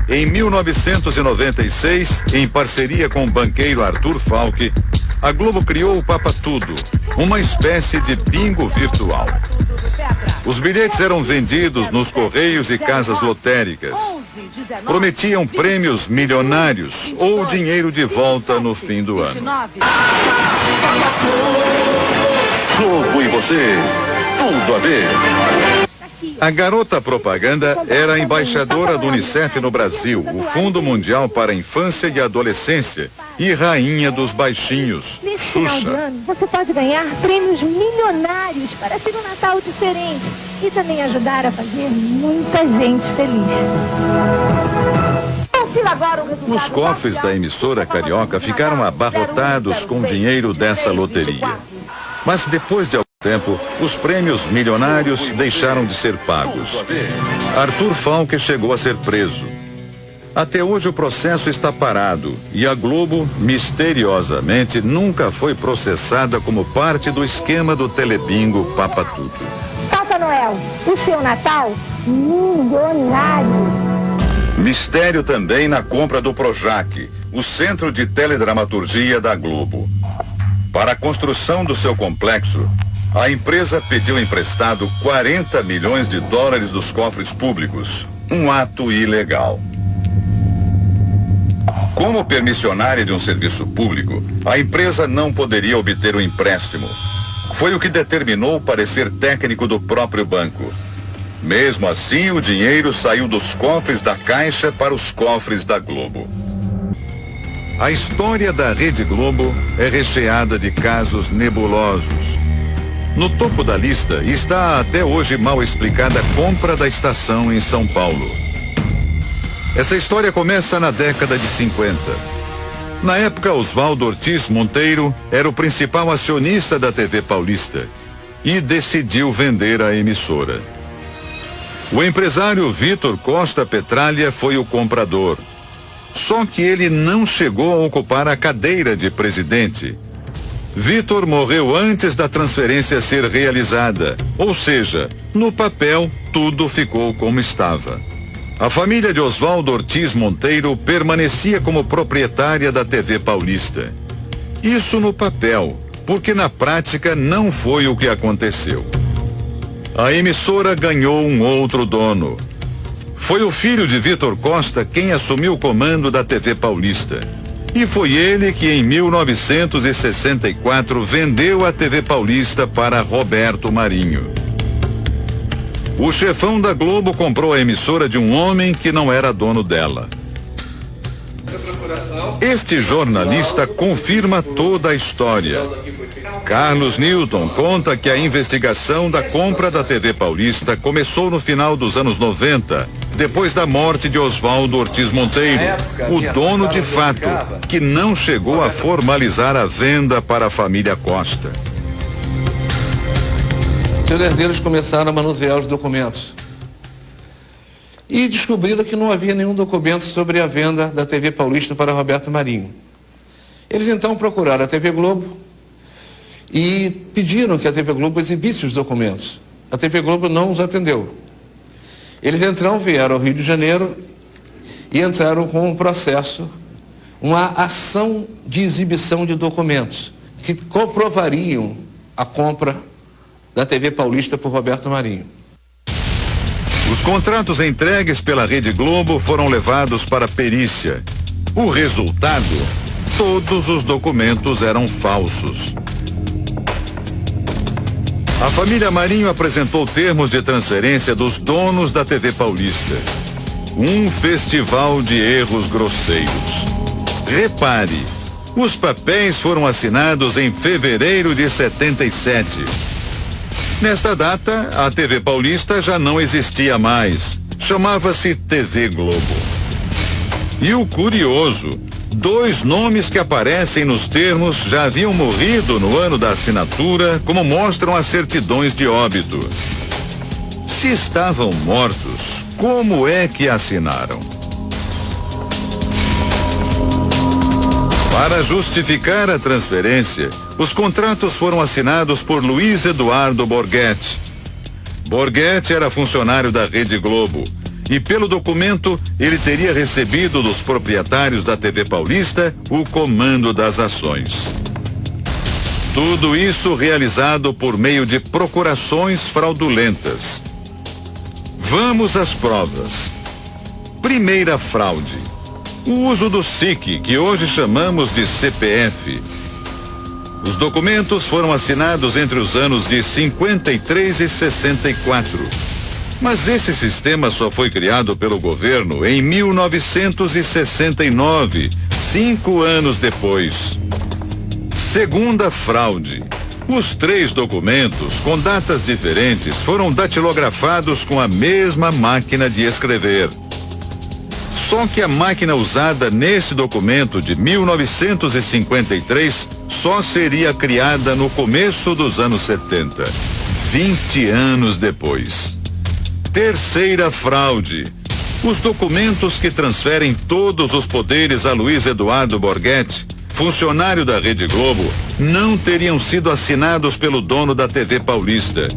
Em 1996, em parceria com o banqueiro Arthur Falck, a Globo criou o Papa Tudo, uma espécie de bingo virtual. Os bilhetes eram vendidos nos correios e casas lotéricas. Prometiam prêmios milionários ou dinheiro de volta no fim do ano. Globo e você, tudo a ver. A garota propaganda era a embaixadora do Unicef no Brasil, o Fundo Mundial para a Infância e Adolescência, e rainha dos baixinhos, Xuxa. Você pode ganhar prêmios milionários para ter um Natal diferente e também ajudar a fazer muita gente feliz. Os cofres da emissora carioca ficaram abarrotados com o dinheiro dessa loteria. Mas depois de algum tempo, os prêmios milionários deixaram de ser pagos. Arthur Falck chegou a ser preso. Até hoje o processo está parado e a Globo, misteriosamente, nunca foi processada como parte do esquema do telebingo Papa Tudo. Papai Noel, o seu Natal milionário. Mistério também na compra do Projac, o centro de teledramaturgia da Globo. Para a construção do seu complexo, a empresa pediu emprestado 40 milhões de dólares dos cofres públicos, um ato ilegal. Como permissionária de um serviço público, a empresa não poderia obter o empréstimo. Foi o que determinou o parecer técnico do próprio banco. Mesmo assim, o dinheiro saiu dos cofres da Caixa para os cofres da Globo. A história da Rede Globo é recheada de casos nebulosos. No topo da lista está a até hoje mal explicada compra da estação em São Paulo. Essa história começa na década de 50. Na época, Oswaldo Ortiz Monteiro era o principal acionista da TV Paulista e decidiu vender a emissora. O empresário Vitor Costa Petralha foi o comprador. Só que ele não chegou a ocupar a cadeira de presidente. Vitor morreu antes da transferência ser realizada, ou seja, no papel tudo ficou como estava. A família de Oswaldo Ortiz Monteiro permanecia como proprietária da TV Paulista. Isso no papel, porque na prática não foi o que aconteceu. A emissora ganhou um outro dono. Foi o filho de Vitor Costa quem assumiu o comando da TV Paulista. E foi ele que em 1964 vendeu a TV Paulista para Roberto Marinho. O chefão da Globo comprou a emissora de um homem que não era dono dela. Este jornalista confirma toda a história. Carlos Newton conta que a investigação da compra da TV Paulista começou no final dos anos 90, depois da morte de Oswaldo Ortiz Monteiro, o dono de fato, que não chegou a formalizar a venda para a família Costa. Seus herdeiros começaram a manusear os documentos e descobriram que não havia nenhum documento sobre a venda da TV Paulista para Roberto Marinho. Eles então procuraram a TV Globo e pediram que a TV Globo exibisse os documentos. A TV Globo não os atendeu. Eles então vieram ao Rio de Janeiro e entraram com um processo, uma ação de exibição de documentos que comprovariam a compra da TV Paulista por Roberto Marinho. Os contratos entregues pela Rede Globo foram levados para perícia. O resultado? Todos os documentos eram falsos. A família Marinho apresentou termos de transferência dos donos da TV Paulista. Um festival de erros grosseiros. Repare, os papéis foram assinados em fevereiro de 77. Nesta data, a TV Paulista já não existia mais. Chamava-se TV Globo. E o curioso, 2 nomes que aparecem nos termos já haviam morrido no ano da assinatura, como mostram as certidões de óbito. Se estavam mortos, como é que assinaram? Para justificar a transferência, os contratos foram assinados por Luiz Eduardo Borghetti. Borghetti era funcionário da Rede Globo e pelo documento ele teria recebido dos proprietários da TV Paulista o comando das ações. Tudo isso realizado por meio de procurações fraudulentas. Vamos às provas. Primeira fraude: o uso do SIC, que hoje chamamos de CPF. Os documentos foram assinados entre os anos de 53 e 64. Mas esse sistema só foi criado pelo governo em 1969, 5 anos depois. Segunda fraude: os 3 documentos, com datas diferentes, foram datilografados com a mesma máquina de escrever. Só que a máquina usada nesse documento de 1953 só seria criada no começo dos anos 70, 20 anos depois. Terceira fraude: os documentos que transferem todos os poderes a Luiz Eduardo Borghetti, funcionário da Rede Globo, não teriam sido assinados pelo dono da TV Paulista.